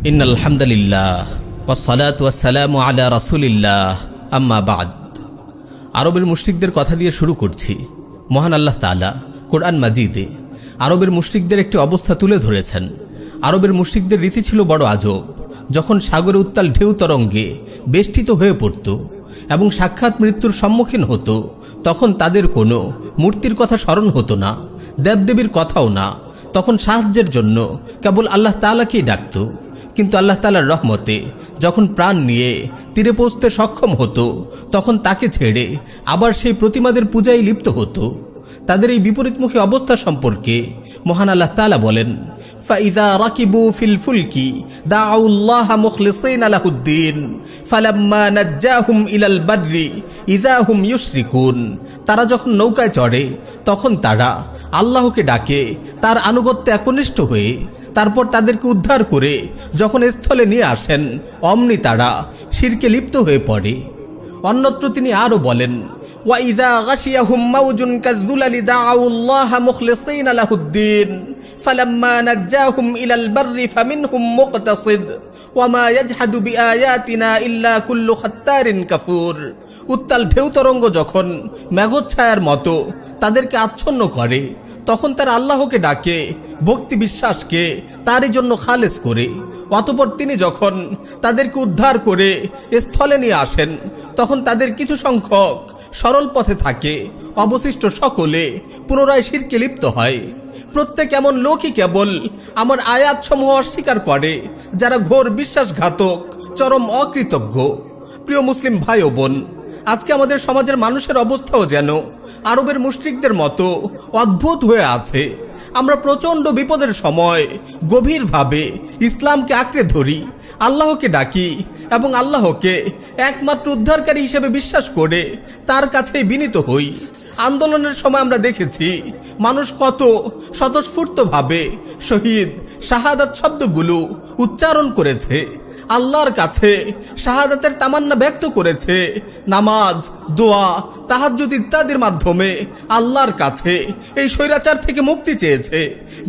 ইন্নাল হামদুলিল্লাহ ওয়াসসালাতু ওয়াসসালামু আলা রাসূলিল্লাহ আম্মা বাদ। আরবের মুশরিকদের কথা দিয়ে শুরু করছি। মহান আল্লাহ তাআলা কোরআন মাজিদে আরবের মুশরিকদের একটি অবস্থা তুলে ধরেছেন। আরবের মুশরিকদের রীতি ছিল বড় আজব। যখন সাগরে উত্তাল ঢেউ তরঙ্গে বেষ্টিত হয়ে পড়ত এবং সাক্ষাৎ মৃত্যুর সম্মুখীন হতো, তখন তাদের কোনো মূর্তির কথা স্মরণ হতো না, দেবদেবীর কথাও না। তখন সাহায্যের জন্য কেবল আল্লাহ তাআলাকেই ডাকত। কিন্তু আল্লাহ তাআলার রহমতে যখন প্রাণ নিয়ে তীরে পৌঁছতে সক্ষম হতো, তখন তাকে ছেড়ে আবার সেই প্রতিমাদের পূজায় লিপ্ত হতো। তাদের এই বিপরীতমুখী অবস্থা সম্পর্কে মহান আল্লাহ তাআলা বলেন, ফাইযা রাকিবু ফিল ফুলকি দাউল্লাহা মুখলিসিনা লাহুদ্দিন ফালাম্মা নাজ্জাহুম ইলাল বাররি ইযা হুম ইউশরিকুন। তারা যখন নৌকায় চড়ে তখন তারা আল্লাহকে ডাকে তার আনুগত্যে একনিষ্ঠ হয়ে, তারপর তাদেরকে উদ্ধার করে যখন স্থলে নিয়ে আসেন অমনি তারা শিরকে লিপ্ত হয়ে পড়ে। অন্যত্র তিনি আরো বলেন, ওয়াইযা গাশিয়াহুম মাউজুন কাযযুলালি দাউল্লাহা মুখলিসিনা লাহুদ্দিন ফালাম্মা নাজ্জাহুম ইলাল বাররি ফামিনহুম মুকতাসিদ ওয়ামা ইয়াজহাদু বিআয়াতিনা ইল্লা কুল্লু খাত্তারিন কাফুর। উত্তাল ঢেউ তরঙ্গ যখন মেঘচ্ছায়ার মতো তাদেরকে আচ্ছন্ন করে, তখন তারা আল্লাহকে ডাকে ভক্তি বিশ্বাসকে তারই জন্য খালেস করে। অতঃপর তিনি যখন তাদেরকে উদ্ধার করে স্থলে নিয়ে আসেন, তখন তাদের কিছু সংখ্যক সরল পথে থাকে, অবশিষ্ট সকলে পুনরায় শিরকে লিপ্ত হয়। প্রত্যেক এমন লোকই কেবল আমার আয়াতসমূহ অস্বীকার করে, যারা ঘোর বিশ্বাসঘাতক, চরম অকৃতজ্ঞ। প্রিয় মুসলিম ভাই ও বোন, আজকে আমাদের সমাজের মানুষের অবস্থাও যেন আরবের মুশরিকদের মতো অদ্ভুত হয়ে আছে। আমরা প্রচণ্ড বিপদের সময় গভীরভাবে ইসলামকে আঁকড়ে ধরি, আল্লাহকে ডাকি এবং আল্লাহকে একমাত্র উদ্ধারকারী হিসেবে বিশ্বাস করে তার কাছেই বিনীত হই। আন্দোলনের সময় আমরা দেখেছি মানুষ কত স্বতঃস্ফূর্তভাবে শহীদ, শাহাদাত শব্দগুলো উচ্চারণ করেছে, আল্লাহর কাছে শাহাদাতের তামান্না ব্যক্ত করেছে, নামাজ, দোয়া, তাহাজ্জুদ ইত্যাদির মাধ্যমে আল্লাহর কাছে এই স্বৈরাচার থেকে মুক্তি চেয়েছে,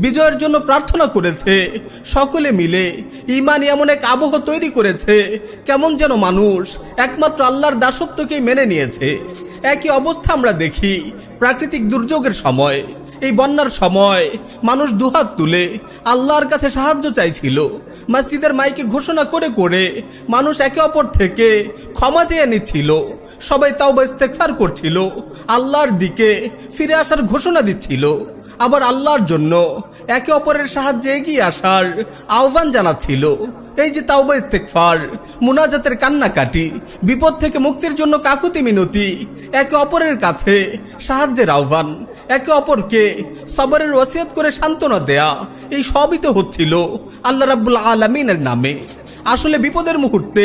বিজয়ের জন্য প্রার্থনা করেছে। সকলে মিলে ঈমানে এমন এক আবহ তৈরি করেছে, কেমন যেন মানুষ একমাত্র আল্লাহর দাসত্বকেই মেনে নিয়েছে। একই অবস্থা আমরা দেখি প্রাকৃতিক দুর্যোগের সময়। এই বন্যার সময় মানুষ দুহাত তুলে আল্লাহর কাছে সাহায্য চাইছিল। মসজিদের মাইকে ঘোষণা করে করে মানুষ একে অপর থেকে ক্ষমা চেয়ে নিচ্ছিল। সবাই তাওবা ইস্তেগফার করছিল, আল্লাহর দিকে ফিরে আসার ঘোষণা দিচ্ছিল, আবার আল্লাহর জন্য একে অপরের সাহায্যে এগিয়ে আসার আহ্বান জানাচ্ছিল। এই যে তাওবা ইস্তেগফার, মুনাজাতের কান্নাকাটি, বিপদ থেকে মুক্তির জন্য কাকুতি মিনতি, একে অপরের কাছে সাহায্যের আহ্বান, একে অপরকে সবরের ওসিয়ত করে সান্ত্বনা দেয়া, এই সবই তো হচ্ছিল আল্লাহ রাব্বুল আলামিনের নামে। আসলে বিপদের মুহূর্তে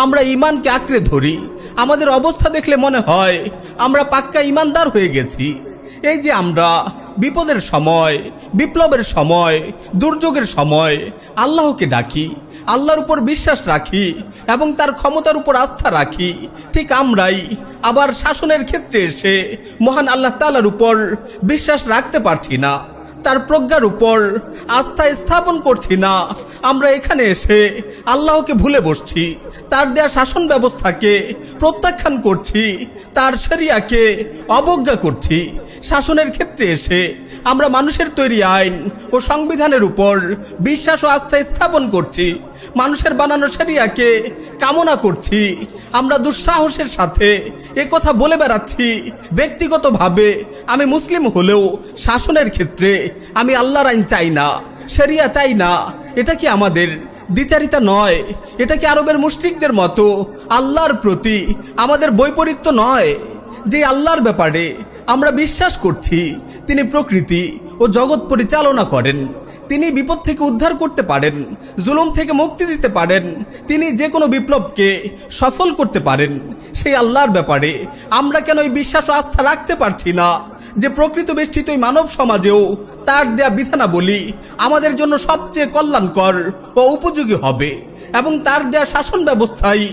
আমরা ঈমানকে আঁকড়ে ধরি। আমাদের অবস্থা দেখলে মনে হয় আমরা পাক্কা ঈমানদার হয়ে গেছি। এই যে আমরা বিপদের সময়, বিপ্লবের সময়, দুর্যোগের সময় আল্লাহকে ডাকি, আল্লাহর উপর বিশ্বাস রাখি এবং তার ক্ষমতার উপর আস্থা রাখি, ঠিক আমরাই আবার শাসনের ক্ষেত্রে এসে মহান আল্লাহ তাআলার উপর বিশ্বাস রাখতে পারছি না, তার প্রজ্ঞার উপর আস্থা স্থাপন করছি না। আমরা এখানে এসে আল্লাহকে ভুলে বসছি, তার দেয়া শাসন ব্যবস্থাকে প্রত্যাখ্যান করছি, তার শরিয়াকে অবজ্ঞা করছি। শাসনের ক্ষেত্রে এসে আমরা মানুষের তৈরি আইন ও সংবিধানের উপর বিশ্বাস ও আস্থা স্থাপন করছি, মানুষের বানানো শরিয়াকে কামনা করছি। আমরা দুঃসাহসের সাথে কথা বলে বেড়াচ্ছি, ব্যক্তিগতভাবে আমি মুসলিম হলেও শাসনের ক্ষেত্রে আমি আল্লাহর আইন চাই না, শরিয়া চাই না। এটা কি আমাদের দ্বিচারিতা নয়? এটা কি আরবের মুশরিকদের মতো আল্লাহর প্রতি আমাদের বৈপরীত্য নয়? যে আল্লাহর ব্যাপারে আমরা বিশ্বাস করছি তিনি প্রকৃতি ও জগৎ পরিচালনা করেন, তিনি বিপদ থেকে উদ্ধার করতে পারেন, জুলুম থেকে মুক্তি দিতে পারেন, তিনি যে কোনো বিপ্লবকে সফল করতে পারেন, সেই আল্লাহর ব্যাপারে আমরা কেন এই বিশ্বাস ও আস্থা রাখতে পারছি না? যে প্রকৃত বেষ্টিত এই মানব সমাজেও তার দেয়া বিধানাবলী আমাদের জন্য সবচেয়ে কল্যাণকর ও উপযোগী হবে এবং তার দেয়া শাসন ব্যবস্থাই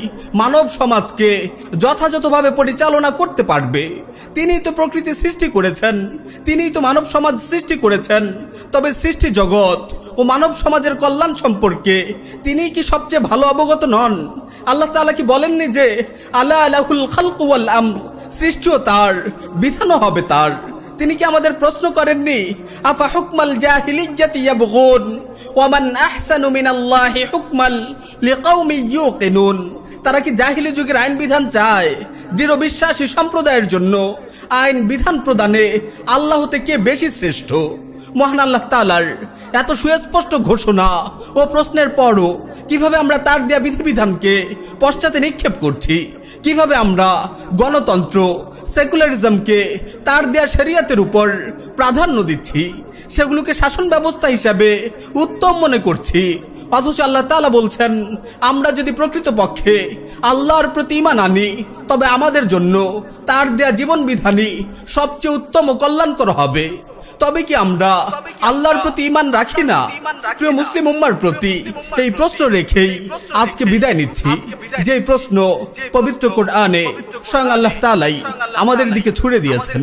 মানব সমাজকে যথাযথভাবে পরিচালনা করতে পারবে। তিনিই তো প্রকৃতি সৃষ্টি করেছেন, তিনিই তো মানব সমাজ সৃষ্টি করেছেন। তবে সৃষ্টি জগৎ ও মানব সমাজের কল্যাণ সম্পর্কে তিনিই কি সবচেয়ে ভালো অবগত নন? আল্লাহ তাআলা কি বলেননি যে আলা লাহুল খালকু ওয়াল আমর, সৃষ্টিও তার, বিধানও হবে তার? তিনি কি আমাদের প্রশ্ন করেননি আফা হুকমাল জাহিলিয়্যাতি ইয়াবগুন ওয়া মান আহসানু মিনাল্লাহি হুকমান লিকাউমি ইউকিনুন? তারা কি জাহিলি যুগের আইন বিধান চায়? দৃঢ় বিশ্বাসী সম্প্রদায়ের জন্য আইন বিধান প্রদানে আল্লাহ হতে কে বেশি শ্রেষ্ঠ? মহান আল্লাহ তাআলার এত সুস্পষ্ট ঘোষণা ও প্রশ্নের পরও কিভাবে আমরা তার দেয়া বিধিবিধানকে পশ্চাতে নিক্ষেপ করছি? কিভাবে আমরা গণতন্ত্র, সেকুলারিজমকে তার দেয়া শরিয়তের উপর প্রাধান্য দিচ্ছি, সেগুলোকে শাসন ব্যবস্থা হিসাবে উত্তম মনে করছি? অথচ আল্লাহ তাআলা বলছেন, আমরা যদি প্রকৃতপক্ষে আল্লাহর প্রতি ঈমান আনি তবে আমাদের জন্য তার দেয়া জীবন বিধানই সবচেয়ে উত্তম ও কল্যাণকর হবে। তবে কি আমরা আল্লাহর প্রতি ঈমান রাখি না? প্রিয় মুসলিম উম্মার প্রতি এই প্রশ্ন রেখেই আজকে বিদায় নিচ্ছি, যে প্রশ্ন পবিত্র কোরআনে স্বয়ং আল্লাহ তাআলাই আমাদের দিকে ছুড়ে দিয়েছেন।